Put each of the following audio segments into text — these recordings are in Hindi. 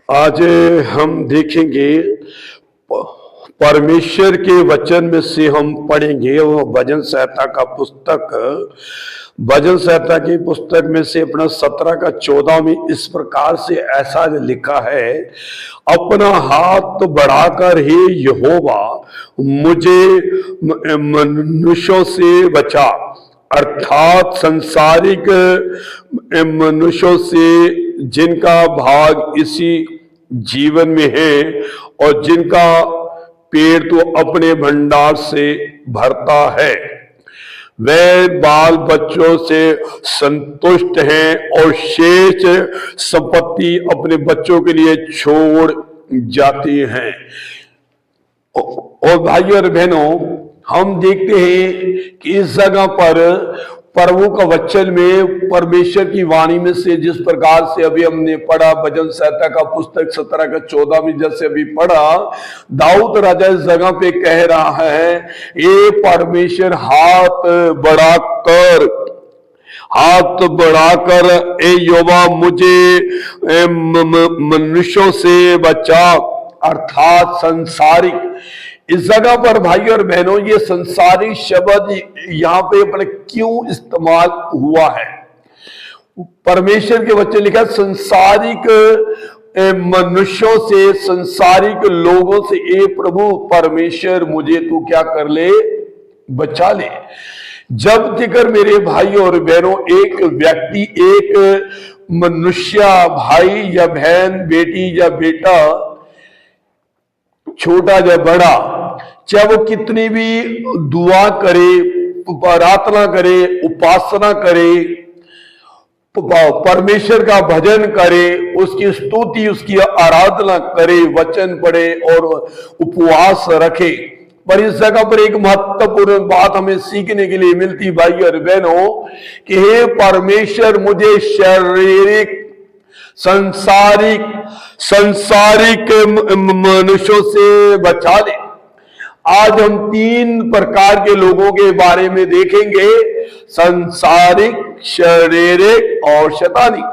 आज हम देखेंगे परमेश्वर के वचन में से हम पढ़ेंगे वो भजन संहिता का पुस्तक, भजन संहिता की पुस्तक में से अपना 17 का 14 में इस प्रकार से ऐसा लिखा है, अपना हाथ बढ़ाकर हे यहोवा मुझे मनुष्यों से बचा, अर्थात संसारिक मनुष्यों से जिनका भाग इसी जीवन में है और जिनका पेट तो अपने भंडार से भरता है। वे बाल बच्चों से संतुष्ट हैं और शेष संपत्ति अपने बच्चों के लिए छोड़ जाती हैं। और भाइयों और बहनों, हम देखते हैं कि इस जगह पर प्रभु का वचन में परमेश्वर की वाणी में से जिस प्रकार से अभी हमने पढ़ा, भजन संहिता का पुस्तक 17 का 14 में जैसे अभी पढ़ा, दाऊद राजा इस जगह पे कह रहा है, ये परमेश्वर हाथ बढ़ाकर ए यहोवा मुझे मनुष्यों से बचा, अर्थात संसारिक। इस जगह पर भाई और बहनों ये संसारी शब्द यहां पे अपने क्यों इस्तेमाल हुआ है? परमेश्वर के वचन लिखा संसारिक मनुष्यों से, संसारिक लोगों से ए प्रभु परमेश्वर मुझे तू क्या कर ले, बचा ले। जब तक मेरे भाई और बहनों एक व्यक्ति, एक मनुष्य, भाई या बहन, बेटी या बेटा, छोटा या बड़ा, चाहे वो कितनी भी दुआ करे, प्रार्थना करे, उपासना करे, परमेश्वर का भजन करे, उसकी स्तुति, उसकी आराधना करे, वचन पढ़े और उपवास रखे, पर इस जगह पर एक महत्वपूर्ण बात हमें सीखने के लिए मिलती भाई और बहनों कि हे परमेश्वर मुझे शारीरिक संसारिक मनुष्यों से बचा ले। आज हम 3 प्रकार के लोगों के बारे में देखेंगे, संसारिक, शारीरिक और शैतानी।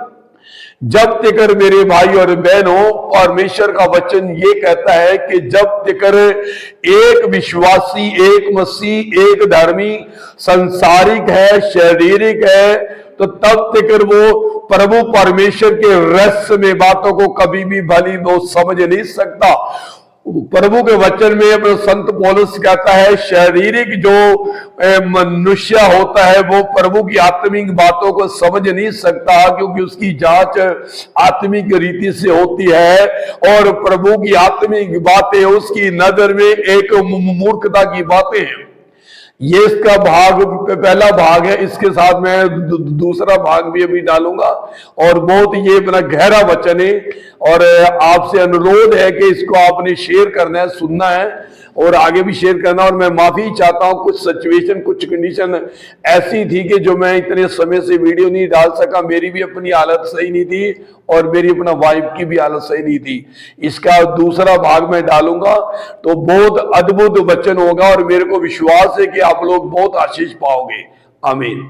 जब तक मेरे भाई और बहनों, परमेश्वर का वचन ये कहता है कि जब तक एक विश्वासी, एक मसीह, एक धर्मी संसारिक है, शारीरिक है, तो तब तक वो प्रभु परमेश्वर के रहस्य में बातों को कभी भी भली वो समझ नहीं सकता। प्रभु के वचन में अपने संत पौलुस कहता है, शारीरिक जो मनुष्य होता है वो प्रभु की आत्मिक बातों को समझ नहीं सकता, क्योंकि उसकी जांच आत्मिक रीति से होती है और प्रभु की आत्मिक बातें उसकी नजर में एक मूर्खता की बातें हैं। ये इसका भाग, पहला भाग है। इसके साथ मैं दूसरा भाग भी अभी डालूंगा और बहुत ये बड़ा गहरा वचन है और आपसे अनुरोध है कि इसको आपने शेयर करना है, सुनना है और आगे भी शेयर करना। और मैं माफी चाहता हूं, कुछ सिचुएशन, कुछ कंडीशन ऐसी थी कि जो मैं इतने समय से वीडियो नहीं डाल सका। मेरी भी अपनी हालत सही नहीं थी और मेरी अपना वाइफ की भी हालत सही नहीं थी। इसका दूसरा भाग मैं डालूंगा तो बहुत अद्भुत वचन होगा और मेरे को विश्वास है कि आप लोग बहुत आशीष पाओगे। आमीन।